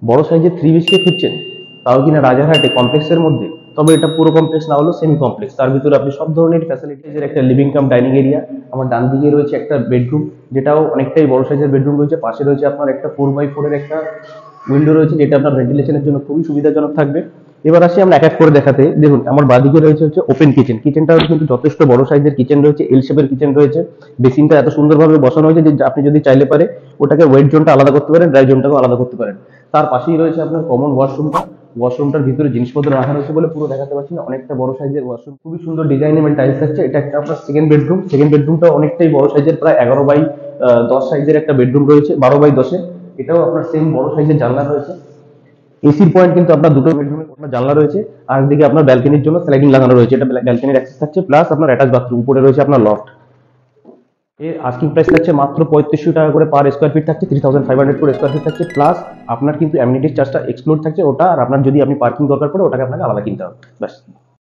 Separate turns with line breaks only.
বড় সাইজের 3 BHK খুঁজছেন, তাও কিনা রাজারহাটে কমপ্লেক্সের মধ্যে, তবে এটা পুরো কমপ্লেক্স না হলেও সেমি কমপ্লেক্স, তার ভিতরে আপনি সব ধরনের ফ্যাসিলিটিজের একটা লিভিং কাম ডাইনিং এরিয়া। আমার ডান দিকে রয়েছে একটা বেডরুম, যেটাও অনেকটাই বড় সাইজের বেডরুম রয়েছে। পাশে রয়েছে আপনার একটা 4x4 এর একটা উইন্ডো রয়েছে, যেটা আপনার ভেন্টিলেশনের জন্য খুবই সুবিধাজনক থাকবে। এবার আসি আমরা এক এক করে দেখাতে। দেখুন আমার বাদিকে রয়েছে হচ্ছে ওপেন কিচেন। কিচেনটাও কিন্তু যথেষ্ট বড় সাইজের কিচেন রয়েছে, এল শেপের কিচেন রয়েছে। বেসিনটা এত সুন্দরভাবে বসানো হয়েছে যে আপনি যদি চাইলে পারে ওটাকে ওয়েট জোনটা আলাদা করতে পারেন, ড্রাই জোনটাকেও আলাদা করতে পারেন। তার পাশেই রয়েছে আপনার কমন ওয়াশরুমটা। ওয়াশরুমটার ভিতরে জিনিসপত্র রাখা রয়েছে বলে পুরো দেখাতে পারছি না, অনেকটা বড় সাইজের ওয়াশরুম, খুবই সুন্দর ডিজাইন টাইলস থাকছে। এটা একটা আপনার সেকেন্ড বেডরুম। সেকেন্ড বেডরুমটা অনেকটাই বড় সাইজের, প্রায় 11x10 সাইজের একটা বেডরুম রয়েছে, 12x10। এটাও আপনার সেম বড় সাইজের জানলা রয়েছে। এসির পয়েন্ট কিন্তু আপনার দুটো বেডরুমে আপনার জানলা রয়েছে। আর দিকে আপনার ব্যালকনির জন্য স্লাইডিং লাগানো রয়েছে, এটা ব্যালকনির অ্যাক্সেস থাকছে, প্লাস আপনার অ্যাটাচ বাথরুম, উপরে রয়েছে আপনার লফট। এর আস্কিং প্রাইস থাকছে মাত্র 3500 টাকা করে পার স্কোয়ার ফিট থাকছে, 3500 করে স্কোয়ার ফিট থাকছে, প্লাস আপনার কিন্তু অ্যামিনিটিস চার্জটা এক্সক্লুড থাকছে ওটা, আর আপনার যদি আপনি পার্কিং দরকার পড়ে ওটাকে আপনাকে আলাদা কিনতে হবে, ব্যাস।